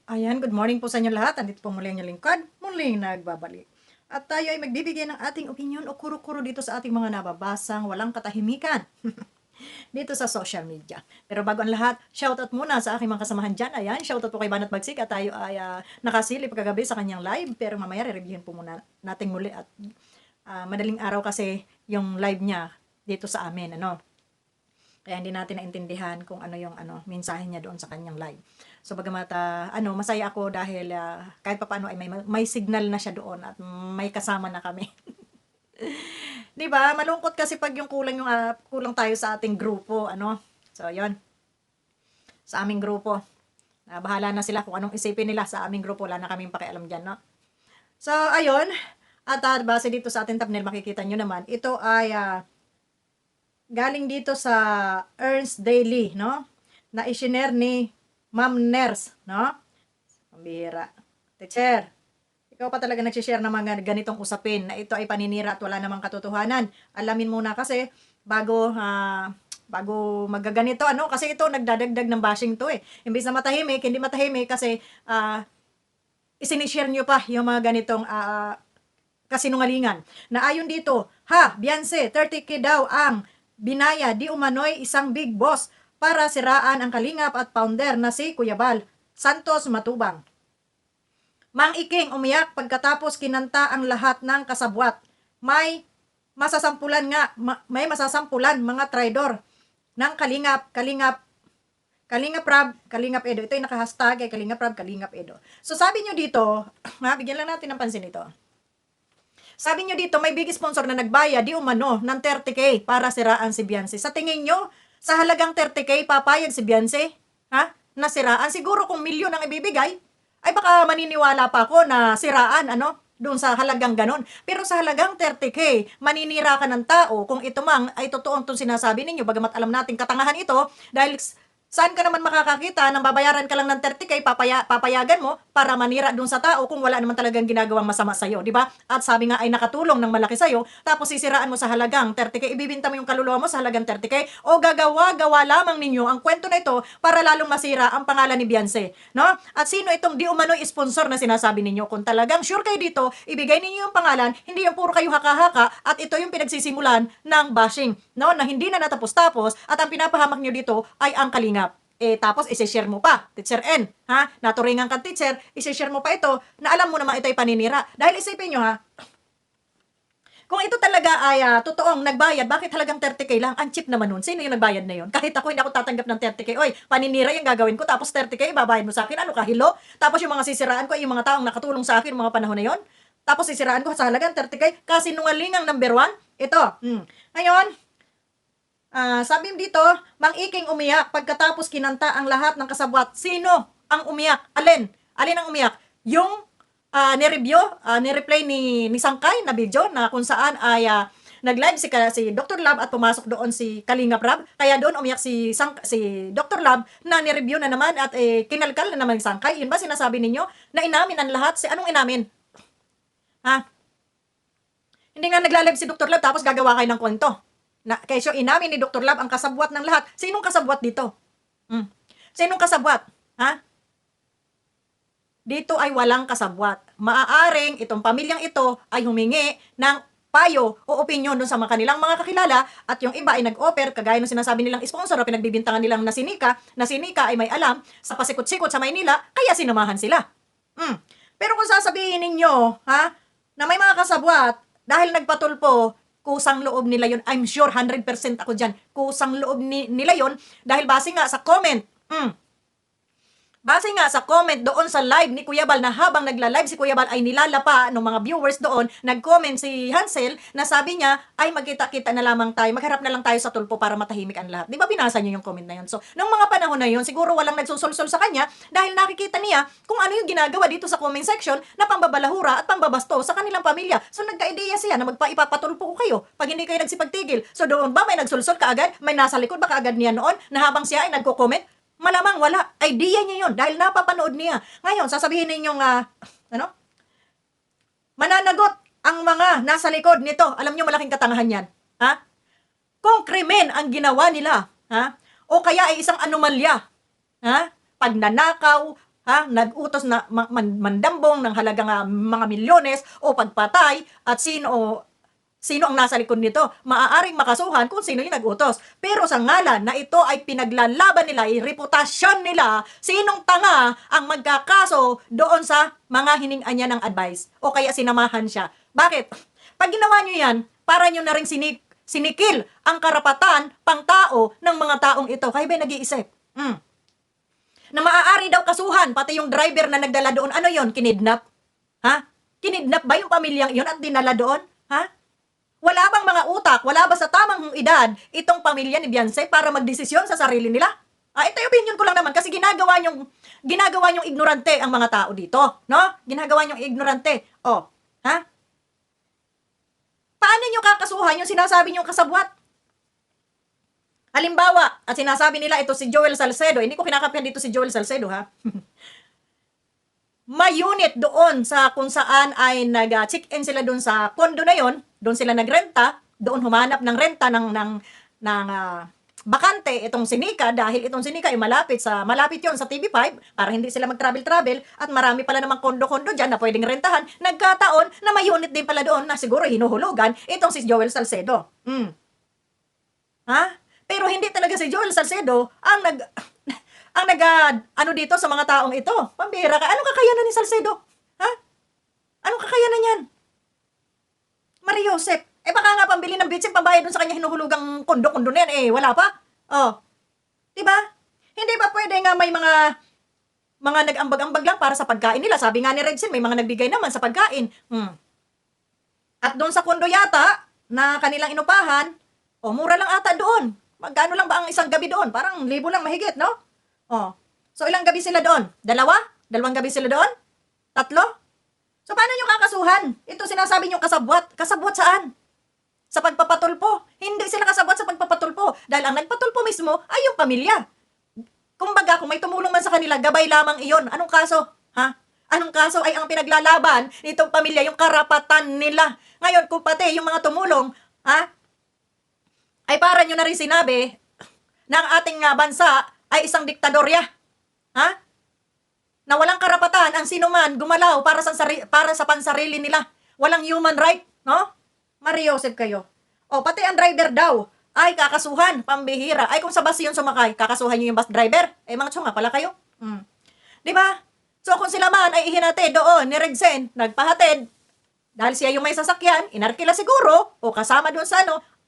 Ayan, good morning po sa inyo lahat. Andito po muli ang inyong lingkod, muling nagbabalik. At tayo ay magbibigay ng ating opinion o kuro-kuro dito sa ating mga nababasang walang katahimikan dito sa social media. Pero bago ang lahat, shoutout muna sa aking mga kasamahan dyan. Ayan, shoutout po kay Banat Bagsik at tayo ay nakasilip kagabi sa kanyang live. Pero mamaya re-reviewin po muna natin muli at madaling araw kasi yung live niya dito sa amin. Kaya hindi natin naintindihan kung ano yung mensahe niya doon sa kanyang live. So bagamat masaya ako dahil kahit papaano ay may signal na siya doon at may kasama na kami. 'Di ba? Malungkot kasi pag yung kulang tayo sa ating grupo, So 'yon. Sa aming grupo. Bahala na sila kung anong isipin nila sa aming grupo, wala na kaming pakialam diyan, no. So ayun, at base dito sa ating thumbnail makikita nyo naman, ito ay galing dito sa Ernst Daily, no? Na isinare ni Ma'am Ners, no? Pambihira. Teacher, ikaw pa talaga nagsishare ng mga ganitong usapin na ito ay paninira at wala namang katotohanan. Alamin muna kasi bago magaganito, kasi ito nagdadagdag ng bashing to eh. Imbis na matahimik, hindi matahimik kasi isinishare nyo pa yung mga ganitong kasinungalingan. Na ayon dito, Beyonce, 30K daw ang binaya di umano'y isang big boss para siraan ang kalingap at founder na si Kuya Bal Santos Matubang. Mang Iking umiyak pagkatapos kinanta ang lahat ng kasabwat. May masasampulan mga traidor ng Kalingap Rab, Kalingap Edo. Ito yung naka-hashtag Kalingap Rab, Kalingap Edo. So sabi nyo dito, bigyan lang natin ng pansin ito. Sabi nyo dito, may big sponsor na nagbaya di umano ng 30K para siraan si Beyonce. Sa tingin nyo, sa halagang 30K, papayag si Beyonce? Na siraan? Siguro kung milyon ang ibibigay, ay baka maniniwala pa ako na siraan, doon sa halagang ganon. Pero sa halagang 30K, maninira ka ng tao kung ito mang ay totoong itong sinasabi ninyo, bagamat alam natin katangahan ito, dahil saan ka naman makakakita nang babayaran ka lang ng 30K, papayagan mo para manira dun sa tao kung wala naman talagang ginagawang masama sa'yo, di ba? At sabi nga ay nakatulong ng malaki sa'yo, tapos sisiraan mo sa halagang 30K, ibibinta mo yung kaluluwa mo sa halagang 30K, o gawa lamang ninyo ang kwento na ito para lalong masira ang pangalan ni Beyonce, no? At sino itong di umano'y sponsor na sinasabi ninyo? Kung talagang sure kayo dito, ibigay ninyo yung pangalan, hindi yung puro kayo haka-haka, at ito yung pinagsisimulan ng bashing, no? Na hindi na natapos-tapos, at ang pinapahamak nyo dito ay ang Kalingap. Tapos isi-share mo pa, Teacher N, naturingan kang teacher, isi-share mo pa ito, na alam mo naman ito ay paninira. Dahil isipin nyo kung ito talaga ay totoong nagbayad, bakit halagang 30K lang? Ang cheap naman nun. Sino yung nagbayad na yun? Kahit ako, hindi ako tatanggap ng 30K. Oy, paninira yung gagawin ko, tapos 30K, babayad mo sa akin. Ano ka, hilo? Tapos yung mga sisiraan ko, yung mga taong nakatulong sa akin mga panahon na yon. Tapos sisiraan ko sa halagang 30K, kasi nungalingang number 1. Ito. Ngayon, sabi dito, Mang Iking umiyak pagkatapos kinanta ang lahat ng kasabwat. Sino ang umiyak? Alin? Alin ang umiyak? Yung ni-replay ni Sangkay na video na kung saan ay nag-live si Dr. Lab at pumasok doon si Kalingap Rab. Kaya doon umiyak si Dr. Lab na ni-review na naman at kinalkal na naman ni Sangkay. Yun ba sinasabi ninyo? Na inamin ang lahat? Anong inamin? Hindi nga nagla-live si Dr. Lab tapos gagawa kayo ng kwento. Kesyo inamin ni Dr. Lab ang kasabwat ng lahat. Sinong kasabwat dito? Sinong kasabwat? Dito ay walang kasabwat. Maaaring itong pamilyang ito ay humingi ng payo o opinion dun sa mga kanilang mga kakilala at yung iba ay nag-offer, kagaya ng sinasabi nilang sponsor o pinagbibintangan nilang na si Nika ay may alam sa pasikot-sikot sa Maynila, kaya sinamahan sila. Pero kung sasabihin ninyo, na may mga kasabwat, dahil nagpatulpo, kusang loob nila yon. I'm sure 100% ako dyan. Kusang loob nila yon dahil base nga sa comment. Base nga sa comment doon sa live ni Kuya Bal na habang nagla-live si Kuya Bal ay nilalapa ng mga viewers doon, nag-comment si Hansel na sabi niya ay magkita-kita na lamang tayo, magharap na lang tayo sa tulpo para matahimik ang lahat. Di ba binasa niyo yung comment na yun? So, nung mga panahon na yun, siguro walang nagsusulsol sa kanya dahil nakikita niya kung ano yung ginagawa dito sa comment section na pambabalahura at pambabasto sa kanilang pamilya. So, nagka-ideya siya na ipapatulpo ko kayo pag hindi kayo nagsipagtigil. So, doon ba may nagsulsol kaagad? May nasa likod ba kaagad niya noon na habang siya ay nagko-comment? Malamang wala. Idea niya yun dahil napapanood niya. Ngayon, sasabihin ninyong, mananagot ang mga nasa likod nito. Alam niyo, malaking katangahan yan. Kung krimen ang ginawa nila, o kaya ay isang anomalya, pagnanakaw, nag-utos na mandambong ng halagang mga milyones o pagpatay at sino ang nasa likod nito. Maaaring makasuhan kung sino yung nag-utos. Pero sa ngalan na ito ay pinaglalaban nila, reputasyon nila, sinong tanga ang magkakaso doon sa mga hiningan niya ng advice o kaya sinamahan siya. Bakit? Pag ginawa nyo yan, para nyo na rin sinikil ang karapatan pang-tao ng mga taong ito. Kayo ba nag-iisip? Na maaari daw kasuhan, pati yung driver na nagdala doon, ano yon? Kinidnap? Kinidnap ba yung pamilyang yon at dinala doon? Wala bang mga utak, wala ba sa tamang edad itong pamilya ni Beyonce para magdesisyon sa sarili nila? Ito yung opinion ko lang naman kasi ginagawa nyong ignorante ang mga tao dito, no? Ginagawa nyong ignorante. Paano nyo kakasuhan yung sinasabi nyong kasabwat? Halimbawa, at sinasabi nila ito si Joel Salcedo, hindi ko kinakapihan dito si Joel Salcedo, may unit doon sa kung saan ay nag-check-in sila doon sa condo na yon, doon sila nagrenta, doon humanap ng renta ng bakante itong Sinica dahil itong Sinica ay malapit yon sa TV5 para hindi sila mag-travel at marami pala namang kondo-kondo diyan na pwedeng rentahan. Nagkataon na may unit din pala doon na siguro hinuhulugan itong si Joel Salcedo. Pero hindi talaga si Joel Salcedo ang dito sa mga taong ito. Pambira ka. Anong kakayanan ni Salcedo? Anong kakayanan yan? Maria Josep. Baka nga pambili ng bitsin, pambayad dun sa kanya hinuhulugang kondo-kondo na yan. Wala pa. Diba? Hindi ba pwede nga may mga nag-ambag-ambag lang para sa pagkain nila? Sabi nga ni Redsin, may mga nagbigay naman sa pagkain. At doon sa kondo yata, na kanilang inupahan, mura lang ata doon. Magkano lang ba ang isang gabi doon? Parang 1,000 lang mahigit, no? So ilang gabi sila doon? Dalawang gabi sila doon? 3? So paano nyo kakasuhan? Ito sinasabi nyo kasabwat. Kasabwat saan? Sa pagpapatulpo. Hindi sila kasabwat sa pagpapatulpo. Dahil ang nagpatulpo mismo ay yung pamilya. Kumbaga, kung may tumulong man sa kanila, gabay lamang iyon. Anong kaso? Anong kaso ay ang pinaglalaban nitong pamilya, yung karapatan nila. Ngayon, kung pati yung mga tumulong, ay para nyo na rin sinabi na ang ating bansa ay isang diktadorya. Na walang karapatan ang sino man gumalaw para sa pansarili nila. Walang human right, no? Maria Josep kayo. Pati ang driver daw ay kakasuhan, pambihira. Ay kung sa bus yun sumakay, kakasuhan nyo yung bus driver. Mga tsunga pala kayo. Di ba? So kung sila man ay ihinatid doon ni Redsen, nagpahatid, dahil siya yung may sasakyan, inarkila siguro, o kasama doon sa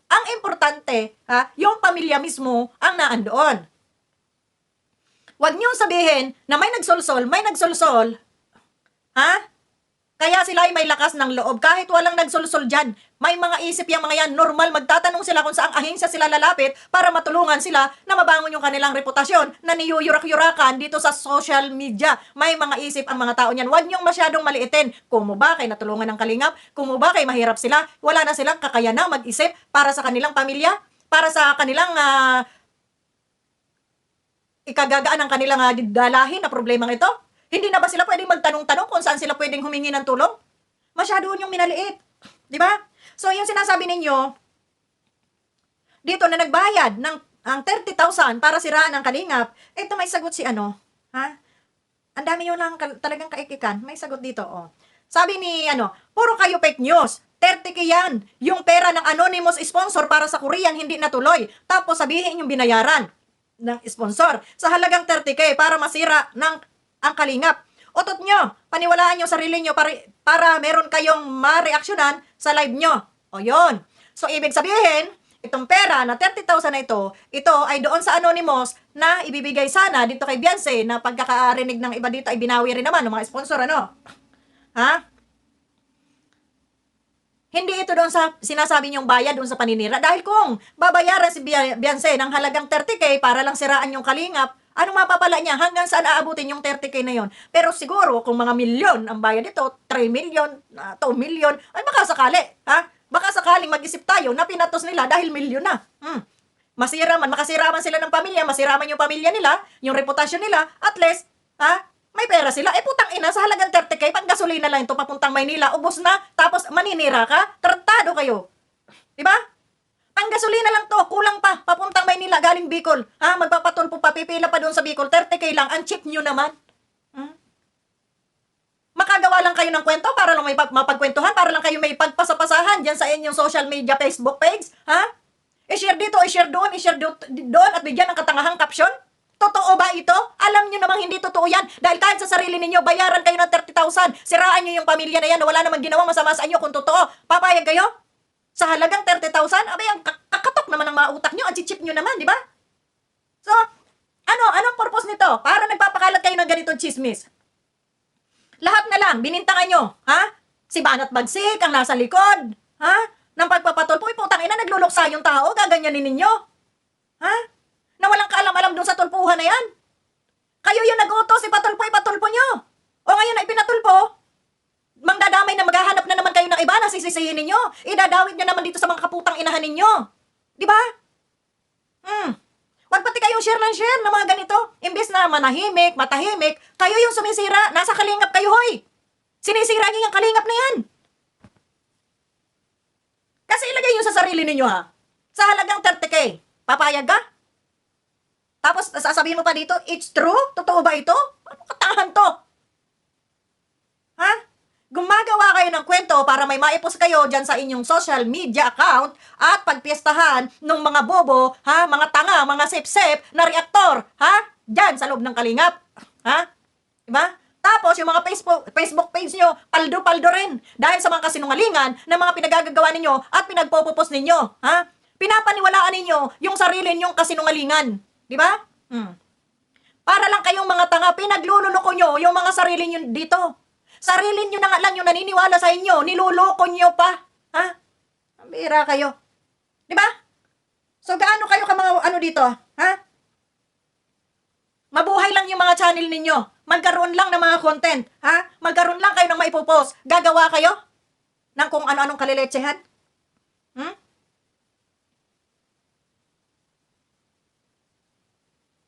ang importante, yung pamilya mismo ang naandoon. Huwag niyong sabihin na may nagsolsol. Kaya sila ay may lakas ng loob. Kahit walang nagsolsol dyan, may mga isip yung mga yan. Normal, magtatanong sila kung saang ahensya sila lalapit para matulungan sila na mabangon yung kanilang reputasyon na niyuyurak-yurakan dito sa social media. May mga isip ang mga tao niyan. Huwag niyong masyadong maliitin. Kung mo ba kay natulungan ng kalingap, kung mo ba kay mahirap sila, wala na silang kakayanang mag-isip para sa kanilang pamilya, para sa kanilang ikagagaan ng kanilang dalahin na problemang ito? Hindi na ba sila pwedeng magtanong-tanong kung saan sila pwedeng humingi ng tulong? Masyado yung minaliit. Di ba? So, yung sinasabi ninyo, dito na nagbayad ng ang 30,000 para siraan ang kalingap, ito may sagot si Ang dami yun lang talagang kaikikan. May sagot dito, Sabi ni puro kayo fake news. 30K yan. Yung pera ng anonymous sponsor para sa Korean hindi natuloy. Tapos sabihin yung binayaran ng sponsor sa halagang 30K para masira ang kalingap. Utot nyo, paniwalaan nyo sarili nyo para meron kayong ma-reaksyonan sa live nyo. Yun. So, ibig sabihin, itong pera na 30,000 na ito ay doon sa anonymous na ibibigay sana dito kay Beyonce na pagkakarinig ng iba dito ay binawi rin naman ng mga sponsor, Hindi ito doon sa sinasabi niyong bayad doon sa paninira. Dahil kung babayaran si Beyonce ng halagang 30K para lang siraan yung kalingap, anong mapapala niya? Hanggang saan aabutin yung 30K na yon? Pero siguro, kung mga milyon ang bayad dito, 3 million, 2 million, ay baka sakali. Baka sakaling mag-isip tayo na pinatos nila dahil milyon na. Makasira man sila ng pamilya, masira man yung pamilya nila, yung reputasyon nila, at least, may pera sila. Putang ina, sa halagang 30K, pang gasolina lang ito, papuntang Maynila, ubos na, tapos maninira ka, tarantado kayo. Diba? Pang gasolina lang to, kulang pa, papuntang Maynila, galing Bicol. Magpapatulpo pa, pipila pa doon sa Bicol, 30K lang, ang cheap nyo naman. gagawa lang kayo ng kwento para lang may mapagkwentuhan, para lang kayo may pagpasapasahan dyan sa inyong social media, Facebook page, ha? I-share dito, i-share doon, doon at bigyan ng katangahang caption? Totoo ba ito? Alam nyo namang hindi totoo yan. Dahil kahit sa sarili ninyo, bayaran kayo ng 30,000. Siraan nyo yung pamilya na yan na wala namang ginawang masama sa inyo kung totoo. Papayag kayo? Sa halagang 30,000? Abay, ang kakatok naman ng mga utak nyo. Ang chichip nyo naman, di ba? So, anong purpose nito? Para nagpapakalat kayo ng ganitong chismis. Lahat na lang, binintangan nyo. Ha? Si Banat Bagsik ang nasa likod. Ha? Nang pagpapatulpo, putang ina, nagluluksa yung tao, gaganyanin ninyo. Ha? Na walang kaalam-alam dun sa tulpuhan na yan. Kayo yung nag-utos, ipatulpo nyo. O ngayon na ipinatulpo, mangdadamay na maghahanap na naman kayo ng iba na sisisihin ninyo. Idadawit nyo naman dito sa mga kaputang inahan ninyo. Di ba? Wag pati kayong share ng mga ganito. Imbis na matahimik, kayo yung sumisira. Nasa kalingap kayo, hoy. Sinisira nyo yung kalingap na yan. Kasi ilagay nyo sa sarili ninyo, ha. Sa halagang 30K, papayag ka? Tapos sasabihin mo pa dito, it's true? Totoo ba ito? Ano katahan to? Ha? Gumagawa kayo ng kwento para may maipos kayo dyan sa inyong social media account at pagpiestahan ng mga bobo, ha? Mga tanga, mga sip-sip na reaktor, ha? Dyan sa loob ng kalingap. Ha? Diba? Tapos yung mga Facebook page nyo, paldo-paldo rin. Dahil sa mga kasinungalingan na mga pinagagagawa ninyo at pinagpopopos ninyo. Ha? Pinapaniwalaan ninyo yung sarili ninyong kasinungalingan. Di ba? Para lang kayong mga tanga, pinaglululoko nyo yung mga sarili nyo dito. Sarili nyo na nga lang yung naniniwala sa inyo, niluloko nyo pa. Ha? Ang bira kayo. Di ba? So, gaano kayo ka mga dito? Ha? Mabuhay lang yung mga channel ninyo. Magkaroon lang ng mga content. Ha? Magkaroon lang kayo ng maipopost. Gagawa kayo ng kung ano-anong kaliletsehan?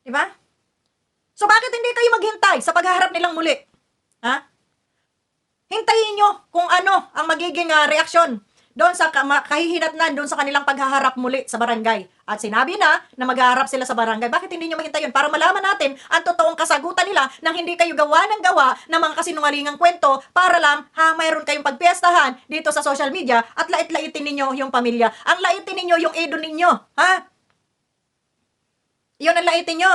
Diba? So bakit hindi kayo maghintay sa paghaharap nilang muli? Ha? Hintayin nyo kung ano ang magiging reaksyon doon sa kahihinatnan doon sa kanilang paghaharap muli sa barangay. At sinabi na maghaharap sila sa barangay. Bakit hindi nyo maghintay yun? Para malaman natin ang totoong kasagutan nila nang hindi kayo gawa ng mga kasinungalingang kwento para lang mayroon kayong pagpiestahan dito sa social media at lait-laitin ninyo yung pamilya. Ang laitin ninyo yung idol ninyo. Ha? Iyon ang laitin nyo.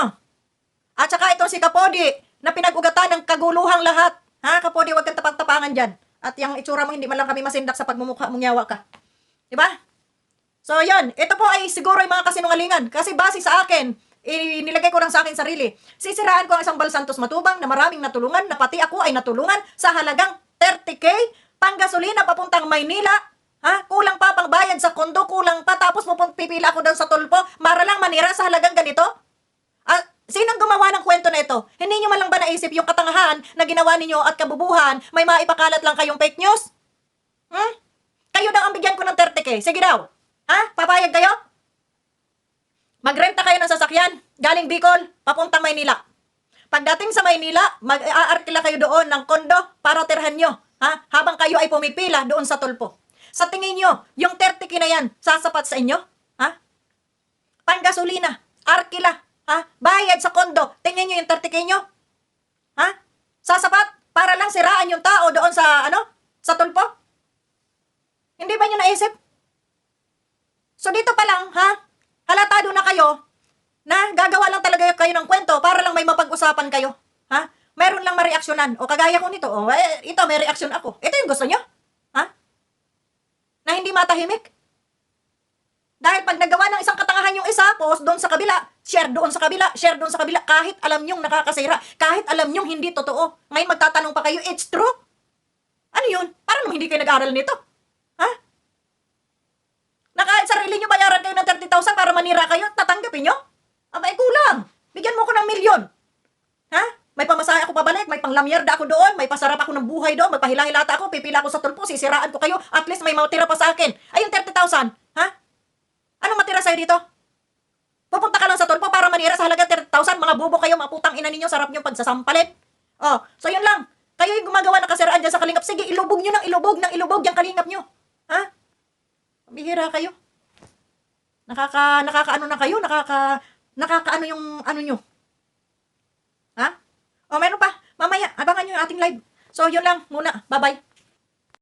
At saka itong si Kapodi na pinag-ugatan ng kaguluhang lahat. Ha, Kapodi, huwag kang tapang-tapangan dyan. At yung itsura mo, hindi man lang kami masindak sa pagmumukha mong yawa ka. Diba? So, yun. Ito po ay siguro yung mga kasinungalingan. Kasi base sa akin, nilagay ko lang sa akin sarili. Sisiraan ko ang isang Balsantos Matubang na maraming natulungan, na pati ako ay natulungan sa halagang 30K, panggasolina papuntang Maynila. Ha? Kulang pa pang bayad sa kondo, kulang pa. Tapos pipila ako doon sa tulpo, para lang manira sa halagang ganito. Sinong gumawa ng kwento na ito? Hindi nyo man lang ba naisip yung katangahan na ginawa ninyo at kabubuhan, may maipakalat lang kayong fake news? Kayo daw ang bigyan ko ng 30K. Sige daw. Ha? Papayag kayo? Magrenta kayo ng sasakyan, galing Bicol, papuntang Maynila. Pagdating sa Maynila, mag-aarkila kayo doon ng kondo para tirhan nyo. Ha? Habang kayo ay pumipila doon sa tulpo. Sa tingin nyo, yung 30K na yan, sasapat sa inyo? Ha? Panggasolina, arkila, ha? Bayad sa kondo, tingin nyo yung 30K nyo? Ha? Sasapat? Para lang siraan yung tao doon sa, sa tulpo? Hindi ba nyo naisip? So dito pa lang, ha? Halatado na kayo na gagawa lang talaga kayo ng kwento para lang may mapag-usapan kayo. Ha? Meron lang mareaksyonan. O kagaya ko nito, ito may reaksyon ako. Ito yung gusto nyo? Ha? Na hindi matahimik? Dahil pag nagawa ng isang katangahan yung isa, post doon sa kabila, share doon sa kabila, share doon sa kabila, kahit alam nyong nakakasira, kahit alam nyong hindi totoo. Ngayon magtatanong pa kayo, it's true? Ano yun? Parang hindi kayo nag-aaral nito. Ha? Na kahit sarili nyo bayaran kayo ng 30,000 para manira kayo, tatanggapin nyo? Abay, kulang. Bigyan mo ko ng milyon. Ha? May pamasahe ako pabalik, may panglamyerda ako doon, may pasarap ako ng buhay doon, magpahila-hilata ako, pipila ako sa tulpo, sisiraan ko kayo, at least may matira pa sa akin. Ay, yung 30,000, ha? Anong matira sa'yo dito? Pupunta ka lang sa tulpo para manira sa halaga 30,000, mga bubo kayo, mga putang ina ninyo, sarap nyo pagsasampalit. Oh, so yun lang. Kayo yung gumagawa ng kasiraan dyan sa kalingap. Sige, ilubog nyo ng ilubog yung kalingap nyo. Ha? Bihira kayo. Nakakaano na kayo, nakakaano yung ano nyo. Ha? O, meron pa. Mamaya, abangan nyo yung ating live. So, yun lang muna. Bye-bye.